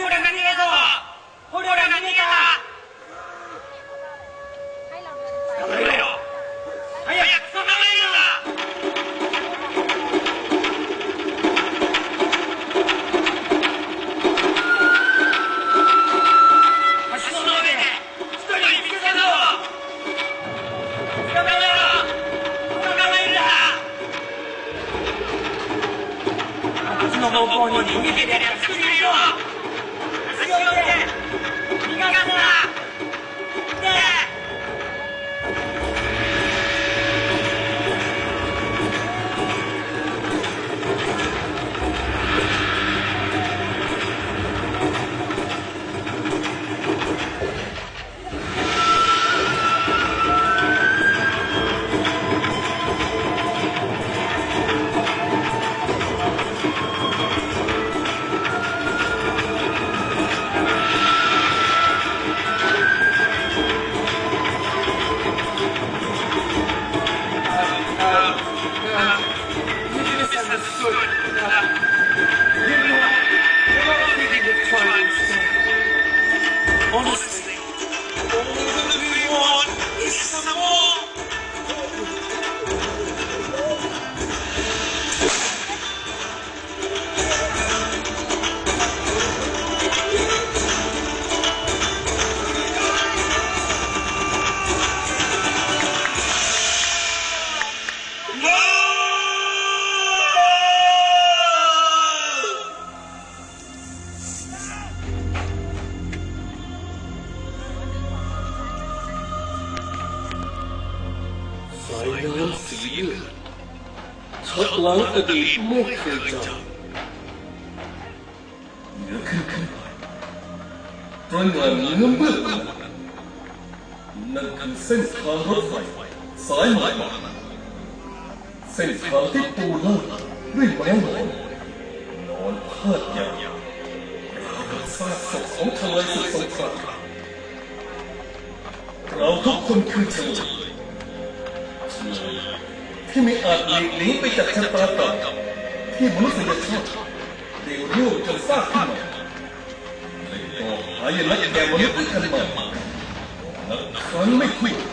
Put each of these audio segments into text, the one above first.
れ何がぞ捕虜が何が捕まえろ早く捕まえろ橋の上で一人見つけたぞ捕まえろ捕まえるな橋の方向に逃げてるやつ一人いるぞ足を入れ逃がすなชักล้างอดีตไม่เคยจำเหนือขึ้นไปตระหง่านเนื้อเบื้องบนนั่นคือเส้นทางรถไฟสายไหมเส้นทางที่ปูลาดด้วยไม้หมอนนอนพาดยาวราวกับซากศพของทลายศึกสงครามเราทุกคนคือเธอที่ไม่อาจหลีกหนีไปจากชะตากรรมที่มนุษยชาติเดี่ยวร่วงจนสร้างขึ้นมาในต่อหายนะแก่มนุษย์ด้วยกันมานับครั้งไม่ถ้วน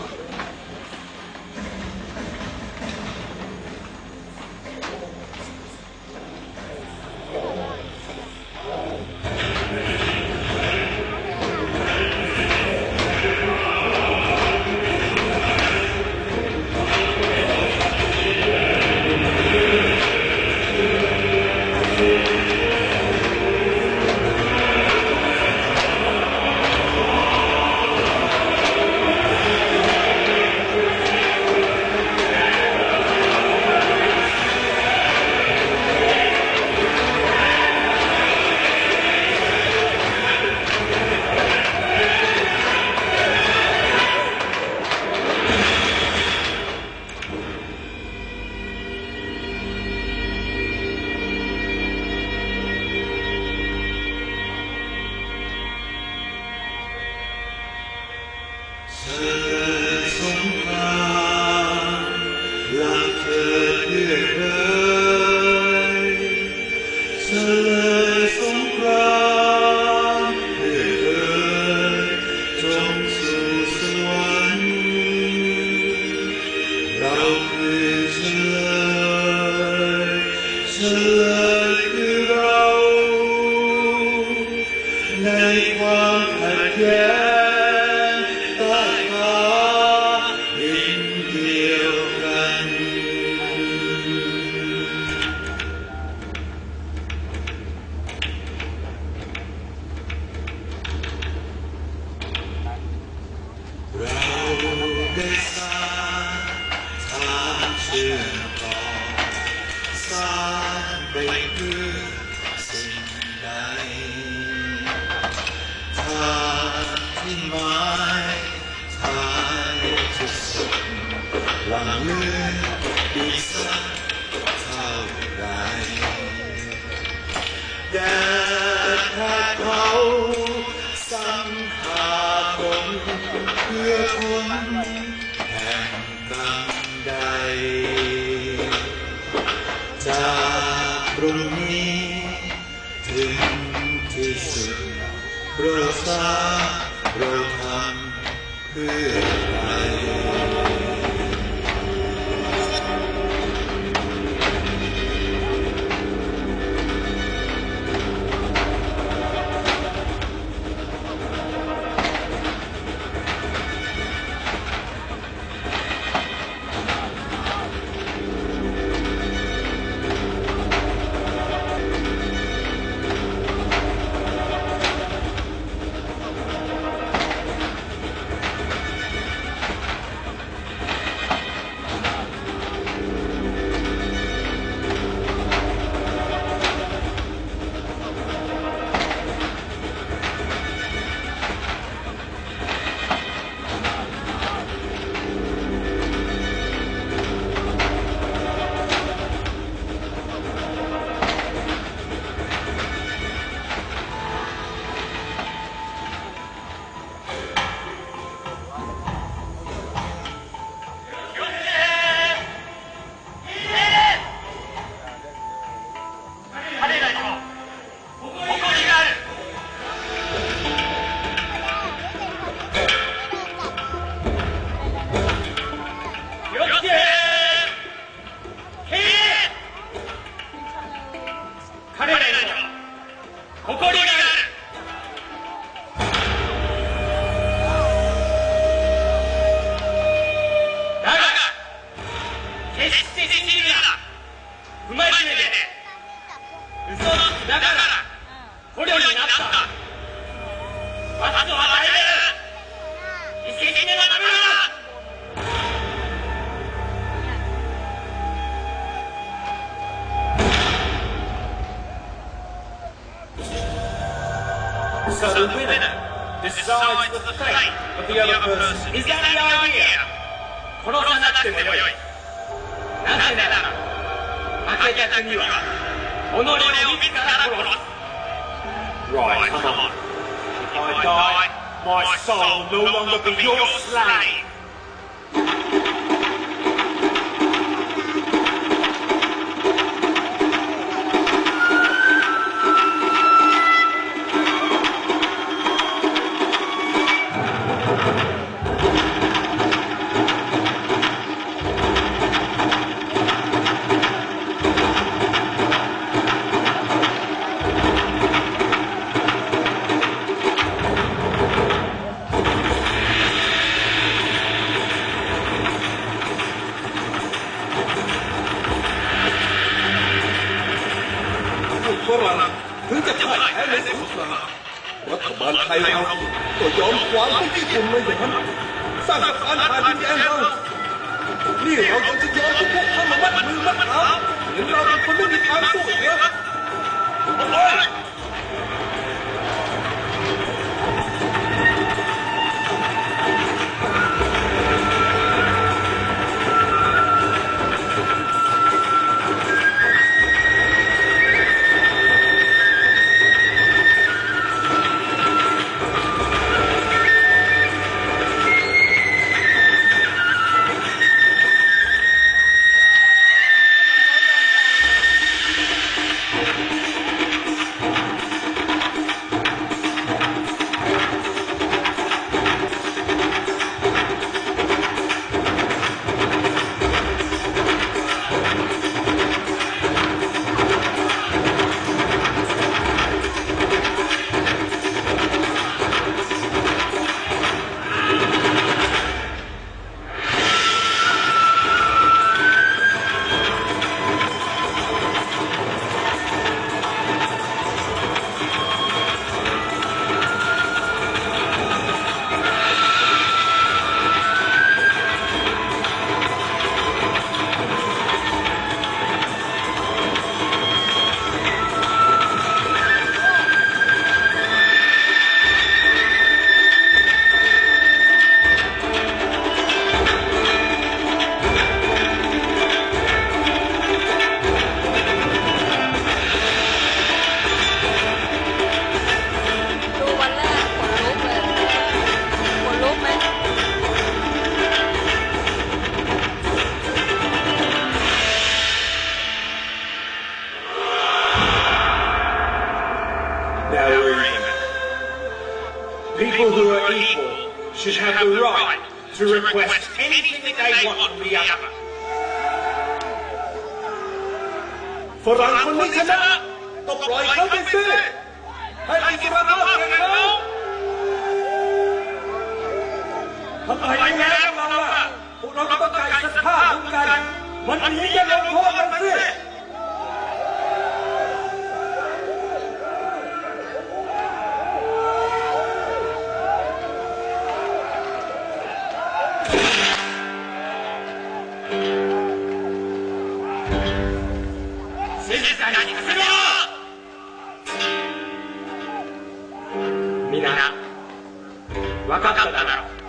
จากตรงนี้ถึงที่สุด เราสร้างเราทำเพื่อใครSo the winner decides the fate of the other person. Is that the idea? 殺さなくてもよい。なぜなら負けた国は己を自ら殺す。Right, come on. If I die, my soul will no longer be your slave. ถึงจะพ่ายแพ้ในสงครามรัฐบาลไทยเราก็ยอมขวางพวกญี่ปุ่นเลยอย่างนั้นสร้างสะพานผ่านดินแดนเรานี่เรายังจะยอมให้พวกเขามามัดมือมัดเท้าเห็นเราเป็นคนไม่มีทางสู้เหรอโอ้ย People who are equal should have the right to request anything that they want from the other. ฝรั่งคนนี้ชนะต้องปล่อยเขาไปสิให้อิสรภาพแก่เขาทำไมไม่แย่เราล่ะพวกเราต้องการอิสรภาพเหมือนกันวันนี้จะลงโทษกันสิみんな分かっただろう。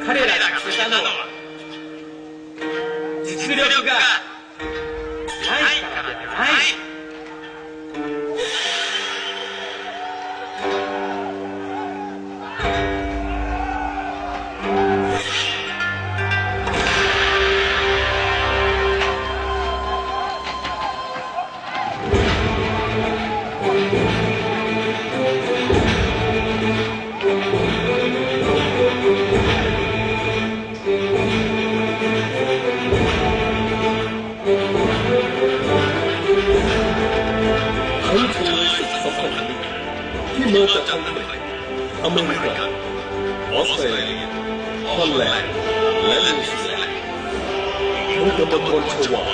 彼らが決めたのは実力がないからではない。มาจากอังกฤษอเมริกาออสเตรเลียฮอลแลนด์และนิวซีแลนด์ทั้งกำมลชวา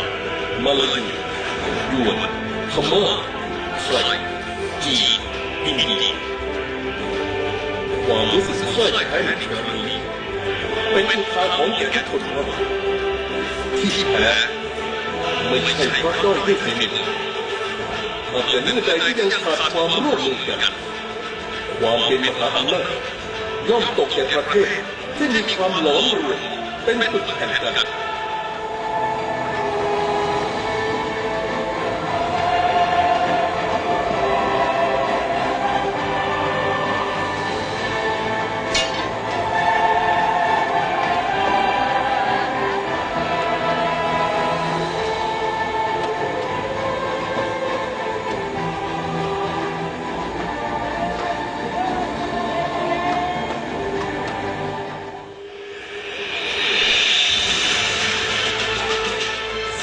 มาลายูยวนพม่าไทยจีนอินเดียความรู้สึกใกล้แท้ในครั้งนี้เป็นอุทาหรณ์แก่ทุกคนว่าที่แท้ไม่ใช่เพราะด้อยด้วยฝีมือแต่เนื่องใดที่ยังขาดความร่วมมือกันความเป็นมหาอำนาจย่อมตกแก่ประเทศที่มีความหลอมรวมเป็นปึกแผ่นกัน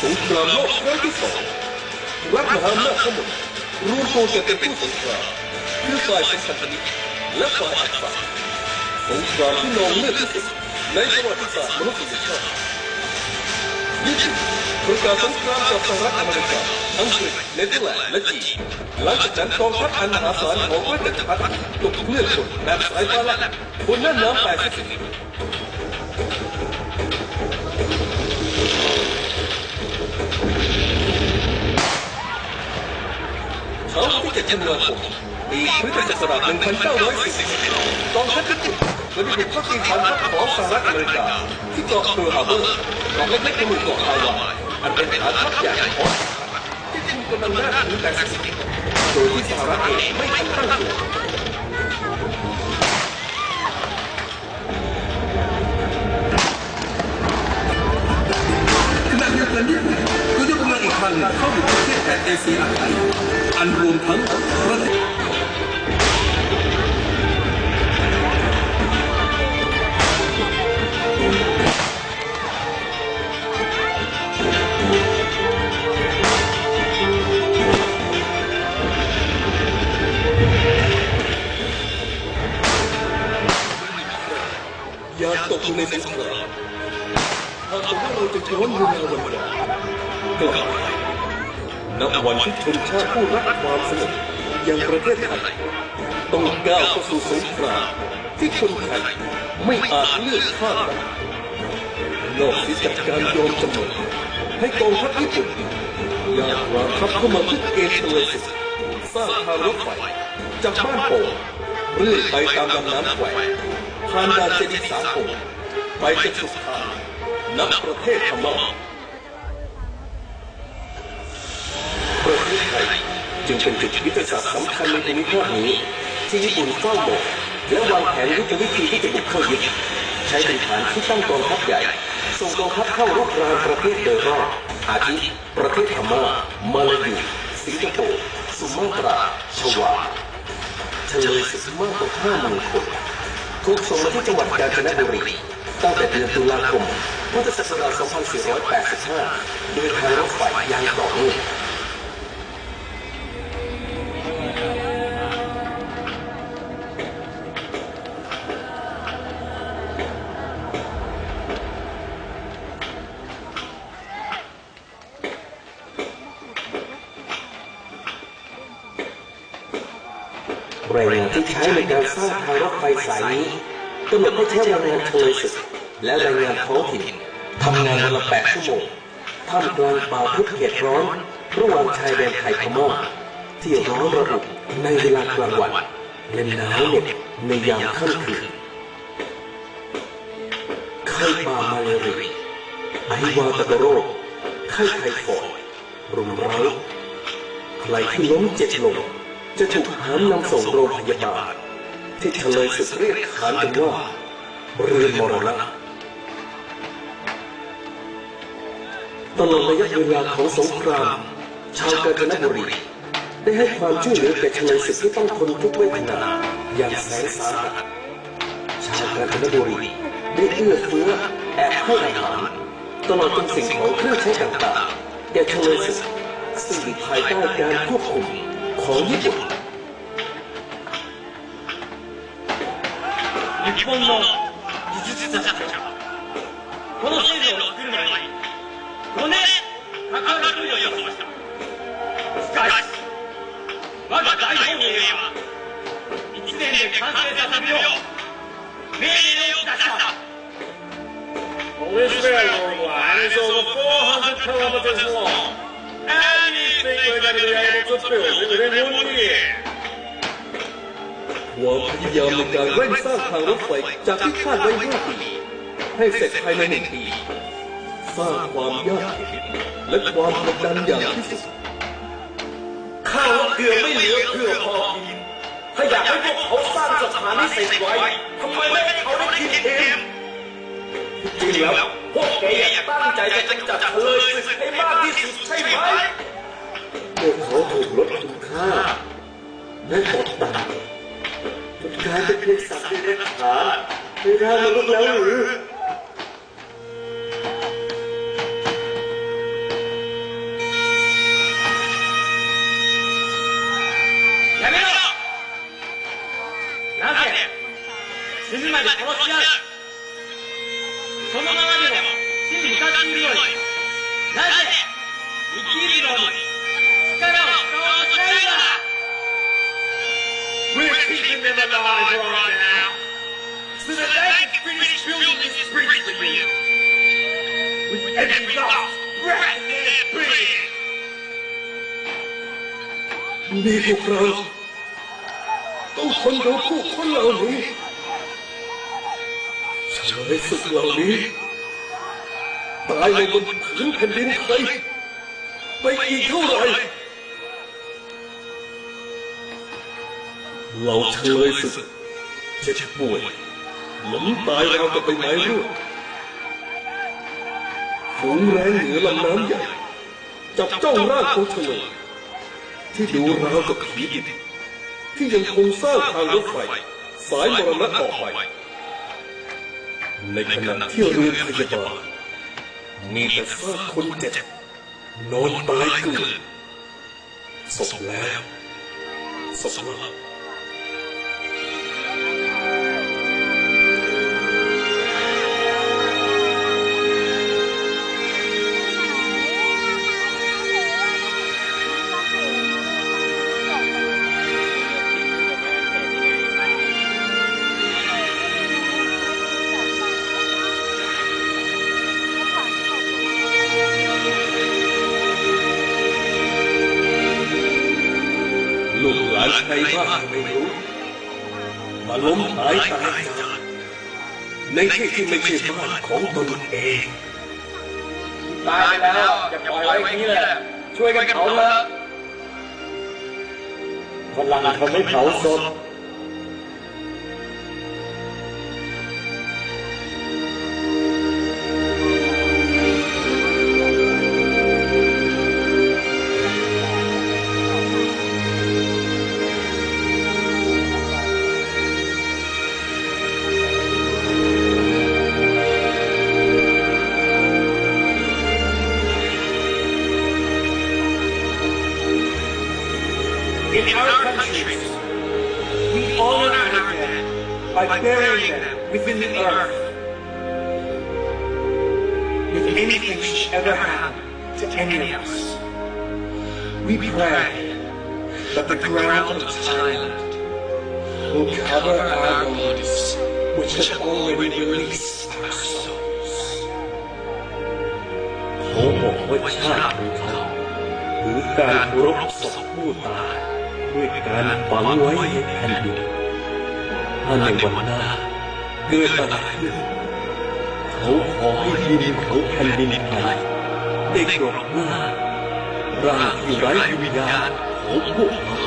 สงครามโลกครั้งที่สองรัฐมหาอำนาจทั้งหมดรวมตัวกันเป็นผู้สงครามคือฝ่ายสัมพันธมิตรและฝ่ายอักษรสงครามที่นองเลือดที่สุดในประวัติศาสตร์มนุษยชาติญี่ปุ่นประกาศสงครามกับสหรัฐอเมริกาอังกฤษเนเธอร์แลนด์และจีนหลังจากนั้นกองทัพอันมหาศาลของราชจักรพรรดิตกเคลื่อนชนแบบสายฟ้าแลบบนน่านน้ำแปซิฟิกเขาที่จะชนะผมปีพุทธศักราช 1940 กองทัพญี่ปุ่นได้บุกเข้าตีฐานทัพของสหรัฐอเมริกาที่เกาะเพิร์ลฮาร์เบอร์เกาะเล็กๆในหมู่เกาะไฮวายอันเป็นฐานทัพใหญ่ของที่คุมกำลังหน้าถึงแปซิฟิกโดยที่สหรัฐเองไม่ทันตั้งตัวขณะเดียวกันญี่ปุ่นก็ยกกำลังอีกครั้งเข้าบุกประเทศแถบเอเชียอาคเนย์อันรวมทั้งประเทศอย่าตกอยู่ในสงครามหากว่าเราจะย้อนเวลาวันวานกลับไปนับวันที่ชนชาติผู้รักความสงบอย่างประเทศไทยต้องก้าวเข้าสู่สงครามที่คนไทยไม่อาจเลือกข้ามได้นอกจากการยอมจำนนให้กองทัพญี่ปุ่นยากวางทัพเข้ามาทุกเกณฑ์เลยสร้างทางรถไฟจากบ้านโป่งเรื่อยไปตามลำน้ำแควผ่านด่านเจดีย์สามองค์ไปจนสุดท้ายณประเทศพม่าประเทศไทยจึงเป็นจุดยุทธศาสตร์สำคัญในภูมิภาคนี้ที่ญี่ปุ่นเฝ้ามองและวางแผนยุทธวิธีที่จะบุกเข้ายึดใช้เป็นฐานที่ตั้งกองทัพใหญ่ส่งกองทัพเข้ารุกรานประเทศโดยรอบอาทิประเทศพม่ามาลายูสิงคโปร์สุมาตราชวาท ลยศึกมากกว่า50,000 คนถูกส่งมาที่จังหวัดกาญจนบุรีตั้งแต่เดือนตุลาคมพุทธศักราช 2485 โดยทางรถไฟอย่างต่อเนื่องแรงงานที่ใช้ในการสร้างทางรถไฟสายนี้กำหนดให้ใช้แรงงานเฉลยศึกและแรงงานท้องถิ่นทำงานวันละ8 ชั่วโมงท่ามกลางป่าทึบเขตร้อนระหว่างชายแดนไทยพม่าที่ร้อนระอุในเวลากลางวันและหนาวเหน็บในยามค่ำคืนไข้ป่ามาลาเรียไอวาตกโรคไข้ไทฟอยด์รุมเร้าใครที่ล้มเจ็บลงจะถูกหามนำส่งโรงพยาบาลที่เฉลยศึกเรียกขานกันว่าเรือนมรณะตลอดระยะเวลาของสงครามชาวกาญจนบุรีได้ให้ความช่วยเหลือแก่เฉลยศึกที่ต้องทนทุกข์เวทนาอย่างแสนสาหัสชาวกาญจนบุรีได้เอื้อเฟื้อแอบให้อาหารตลอดจนสิ่งของเครื่องใช้ต่างๆแก่เฉลยศึกซึ่งอยู่ภายใต้การควบคุมของญี่ปุ่น日本の技術者たちはこの制度を作るのに5年かかると予想した。しかし我が大本営は1年で完成させるよう命令を出した。This railroad line is over 400 kilometers long. Anything we're going to be able to build it within 1 year.ความพยายามในการเร่งสร้างทางรถไฟจากที่คาดไว้5 ปีให้เสร็จภายใน1 ปีสร้างความยากเข็ญและความกดดันอย่างที่สุดข้าวเกลือไม่เหลือเพื่อพอกินถ้าอยากให้พวกเขาสร้างสะพานนี้เสร็จไว้ทำไมไม่ให้เขาได้กินเองจริงแล้วพวกแกอยากตั้งใจจะกำจัดเฉลยศึกให้มากที่สุดใช่ไหมพวกเขาถูกลดคุณค่าและกดดันกลายเป็นเพียงสัตว์ที่ไร้ขาไม่ได้มนุษย์แล้วหรือやめろ！なぜ死ぬまで殺し合う？そのままでも死に向かっているのになぜ生きるのに力を使おうとしないんだ！We're keeping them alive right now, so that they can finish building this bridge for you. With every last breath in their being. นี่พวกเราต้องทนดูผู้คนเหล่านี้เฉลยศึกเหล่านี้ตายลงบนพื้นแผ่นดินไทยไปอีกเท่าไหร่เราเฉลยศึกเจ็บป่วยล้มตายเรากับใบไม้ร่วงฝูงแรงเหนือลำน้ำใหญ่จับจ้องร่างของเฉลยที่ดูราวกับผีดิบที่ยังคงสร้างทางรถไฟสายมรณะต่อไปในขณะที่เรือพยาบาลมีแต่ซากคนเจ็บนอนตายเกลื่อนศพแล้วศพเล่าใครบ้างไม่รู้มาล้มหายตายจากในที่ที่ไม่ใช่บ้านของตนเองตายไปแล้วอย่าปล่อยไว้อย่างนี้เลยช่วยกันเผาเถอะพลังทำให้เผาศพ by burying them within the earth. If anything should ever happen to any of us, we pray that the ground of Thailand will cover our bodies, which have already released our souls. เขาบอกว่าชาติของเขาหรือการรบศพผู้ตายด้วยการฝังไว้ในแผ่นดินถ้าในวันหน้าเกิดอะไรขึ้นเขาขอให้ดินของแผ่นดินไทยได้กรบหน้าร่างที่ไร้วิญญาณของพวกเรา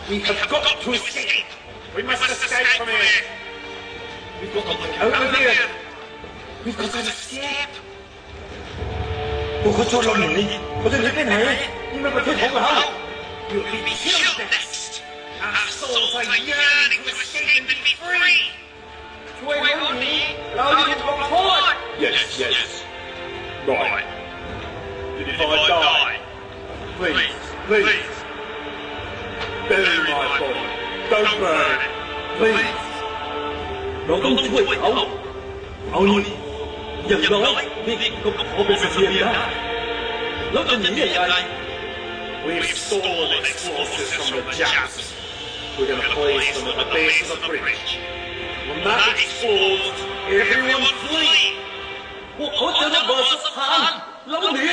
We have got to escape. We must escape from here. We've got to get over here. We've got to escape. พวกเขาชวนเราหนีเขาจะหนีไปไหนนี่มันประเทศของเรา We'll be killed next. Our souls are yearning to escape and be free. ช่วยเราหนีเราจะถูกลงโทษ Yes. Right. If I die, please. Bury my body. Don't burn it. Please. เราต้องช่วยเขาเอานี่อย่างน้อยนี่ก็พอเป็นเสบียงได้แล้วจะหนียังไง We've stolen explosives from the Japs. We're going to place them at the base of the bridge. When that explodes, everyone flee. พวกเขาจะระเบิดสะพานแล้วหนี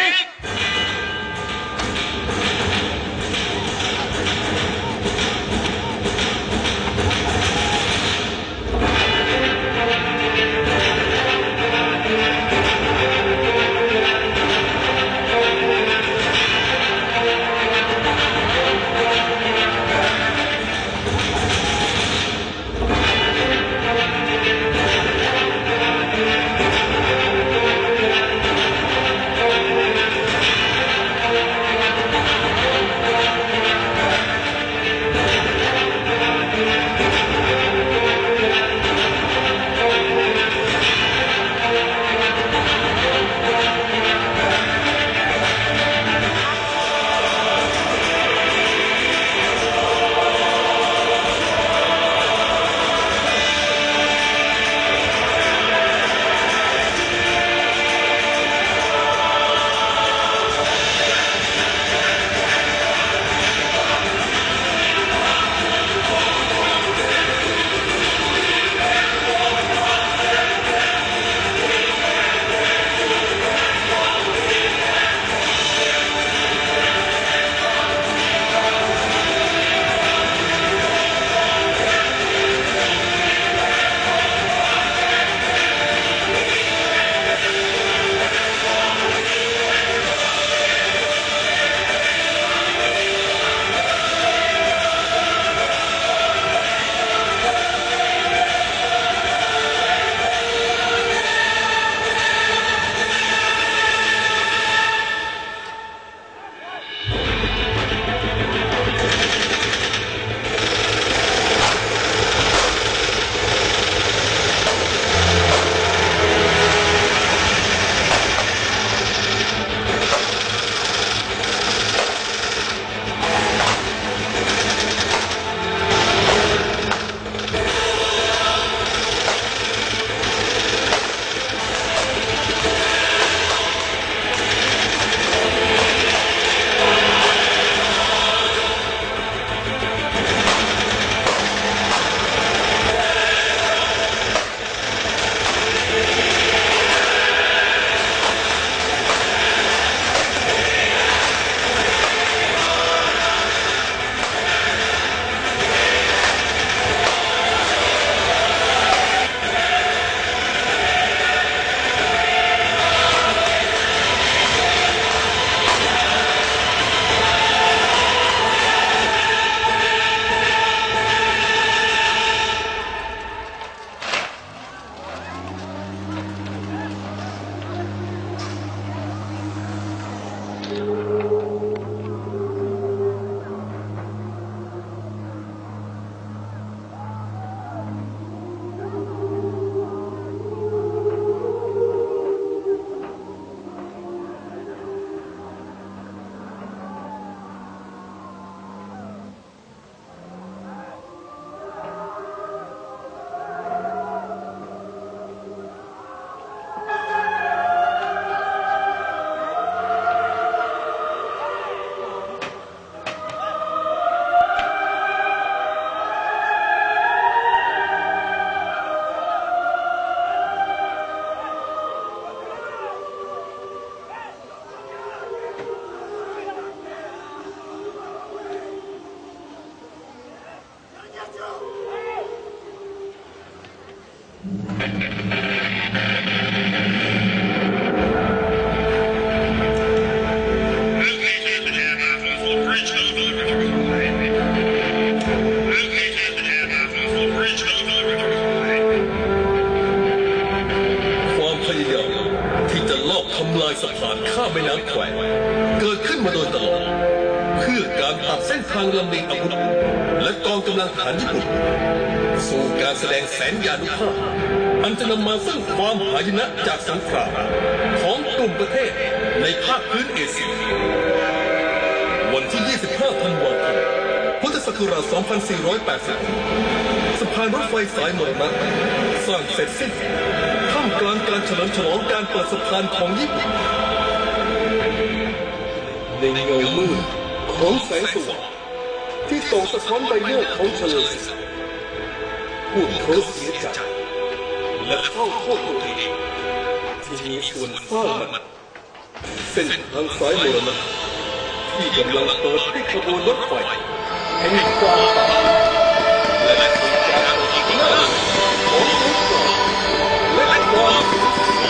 We've สะพานข้ามแม่น้ำแควเกิดขึ้นมาโดยตลอดเพื่อการตัดเส้นทางลำเลียงอาวุธและกองกำลังทหารญี่ปุ่นสู่การแสดงแสนยานุภาพอันจะนำมาซึ่งความหายนะจากสงครามของกลุ่มประเทศในภาคพื้นเอเชียวันที่ 25 ธันวาคม พุทธศักราช 2480 สะพานรถไฟสายมรณะสร้างเสร็จสิ้นท่ามกลางการเฉลิมฉลองการเปิดสะพานของญี่ปุ่นในเงามืดของแสงสว่างที่ส่องสะท้อนใบหน้าของเฉลิมศรีพวกเขาเสียใจและเฝ้าโทษตัวเองที่มีส่วนสร้างมันเส้นทางสายมรณะที่กำลังเปิดให้ขบวนรถไฟแห่งความตายและคือการเปิดอีกหน้าของสงครามและความสูญเสีย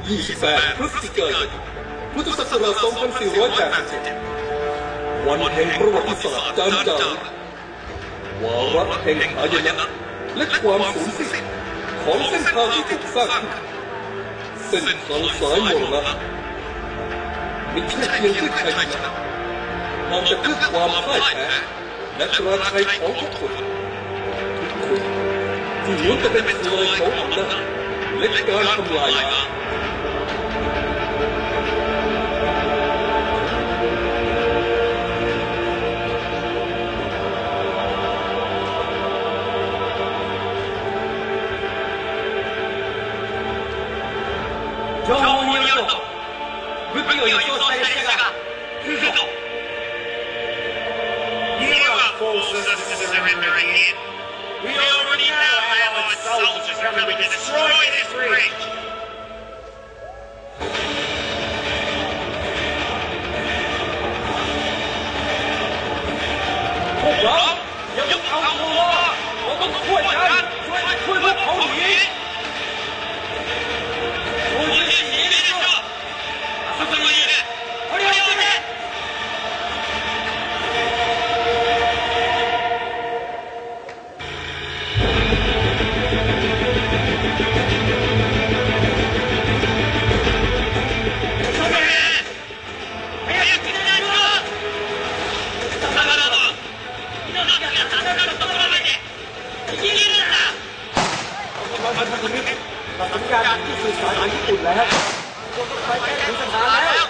28 พฤศจิกายน พุทธศักราช 2487 วันแห่งประวัติศาสตร์จารจารึกวาระแห่งหายนะและความสูญสิ้นของเส้นทางที่ถูกสร้างขึ้นเส้นทางสายมรณะไม่ใช่เพียงเพื่อชัยชนะมันจะเพื่อความพ่ายแพ้และตราชัยของทุกคนที่ล้วนจะเป็นเคยของอำนาจและการทำลายล้าง情報によると武器を輸送した列車が来るぞ You are forces surrendering in. We already have our soldiers coming to destroy this bridge. พวกเราอย่าเพิ่งเอาตัวเราต้องช่วยกันช่วยพวกเขาหนีสัญญาณที่สื่อสารญี่ปุ่นแล้วรถไฟใกล้ถึงสถานแล้ว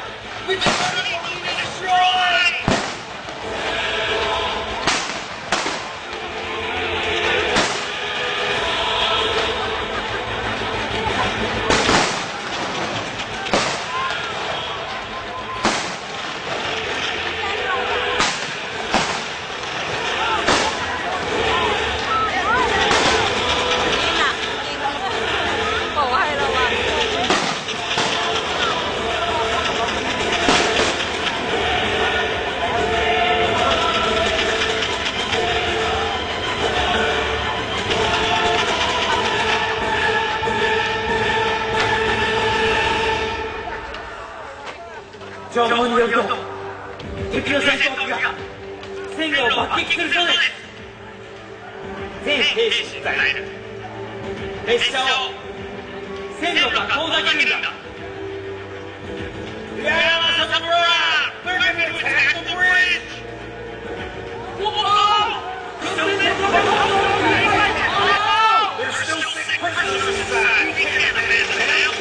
情報によると敵の戦闘機が線路を爆撃するそうです全兵士不在列車を線路から遠ざけるんだ They're gonna attack the bridge! There's still 6 prisoners inside! We can't abandon them!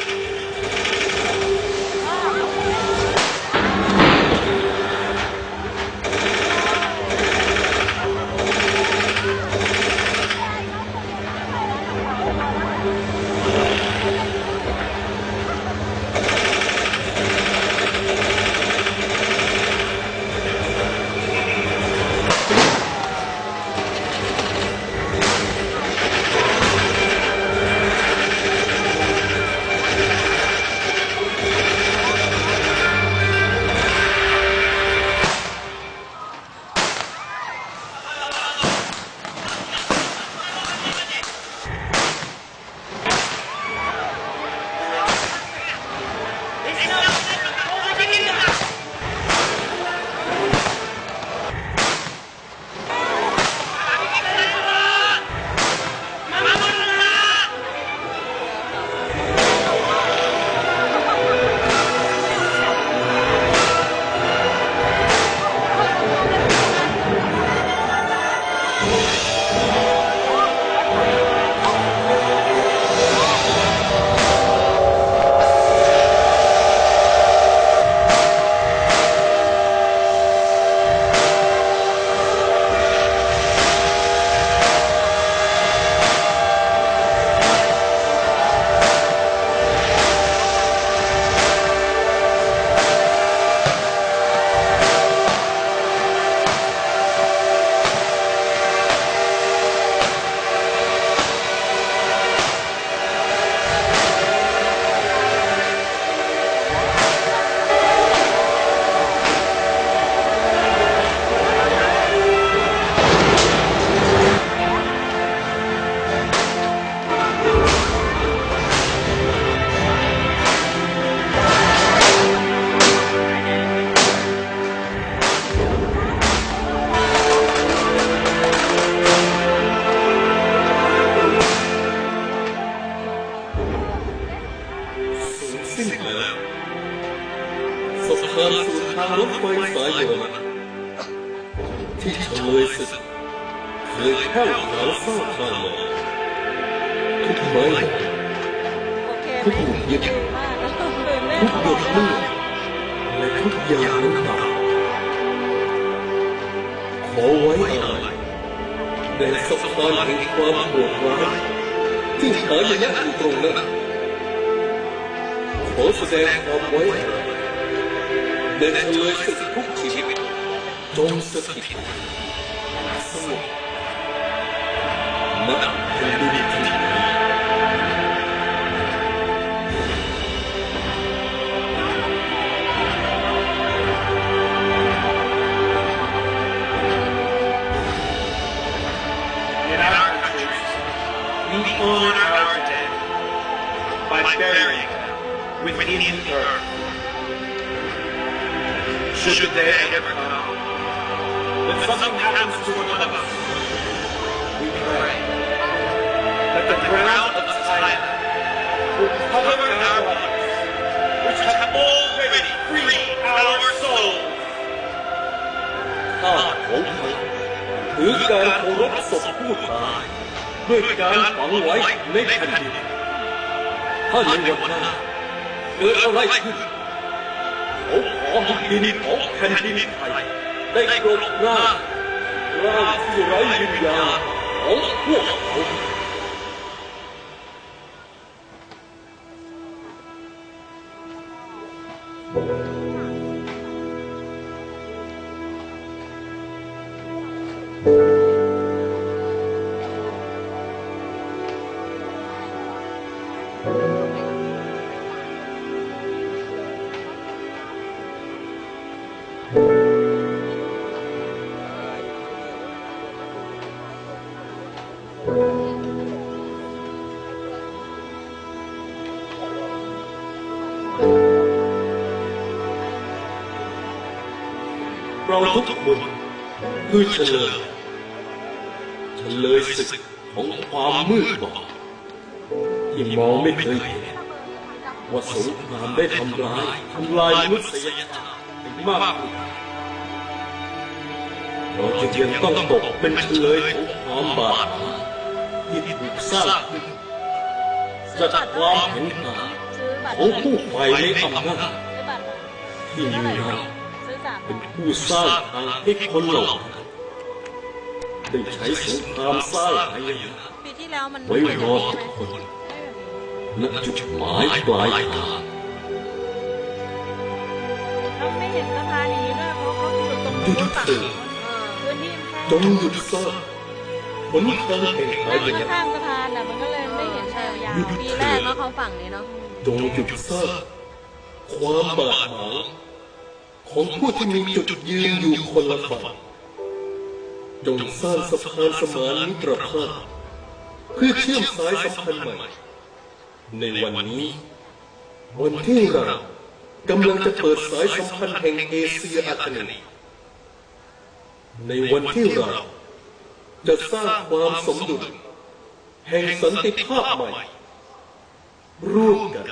สิ้นแล้วสะพานสู่ทางรถไฟสายเดิมที่เฉลยศึกเคยแค่ขาวสร้างทางมาทุกไม้ทุกหมุดยึดทุกหยดเลือดและทุกอย่างน้ำตาขอไว้อะไรในสะพานแห่งความโหดร้ายที่หายนะอยู่ตรงนั้นขอแสดงความไว้อะไรในเฉลยศึกทุกชีวิตจงสถิตสงบณแผ่นดินที่นี้We honor our dead by burying them within the earth. Should the day ever come that something happens to one of us, we pray that the ground of Thailand will cover our bodies, which have already freed our souls. ข้าของไทยถือการเคารพศพผู้ตายด้วยการฝังไว้ในแผ่นดินถ้าในวันหน้าเกิดอะไรขึ้นเขาขอให้ดินของแผ่นดินไทยได้กลบหน้าร่างที่ไร้วิญญาณของพวกเขาเราทุกคนคือเฉลยศึกของความมืดบอดที่มองไม่เคยเห็นว่าสงครามได้ทำลายมนุษยชาติมากเราจึงยังต้องตกเป็นเฉลยของความบาปที่ถูกสร้างขึ้นจากความเห็นต่างของผู้ใฝ่ในอำนาจที่มีเราเป็นผู้สร้างทางให้คนเหล่านั้นได้ใช้สงครามสร้างหายนะไว้รอทุกคนณจุดหมายปลายทางเขาไม่เห็นสะพานอย่างนี้ด้วยเพราะเขาอยู่ตรงหยุดเถิดจงหยุดสร้างหนทางแห่งหายนะข้างสะพานน่ะมันก็เลยไม่เห็นยาวๆปีแรกก็เขาฝั่งนี้เนาะจงหยุดสร้างความบาดหมางของผู้ที่มีจุดยืนอยู่คนละฝั่งจงสร้างสะพานสมานมิตรภาพเพื่อเชื่อมสายสัมพันธ์ใหม่ในวันนี้วันที่เรากำลังจะเปิดสายสัมพันธ์แห่งเอเชียอาคเนย์ในวันที่เราจะสร้างความสมดุลแห่งสันติภาพใหม่ร่วมกันเ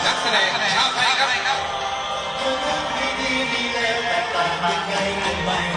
นักแสดงชาวไทยครับ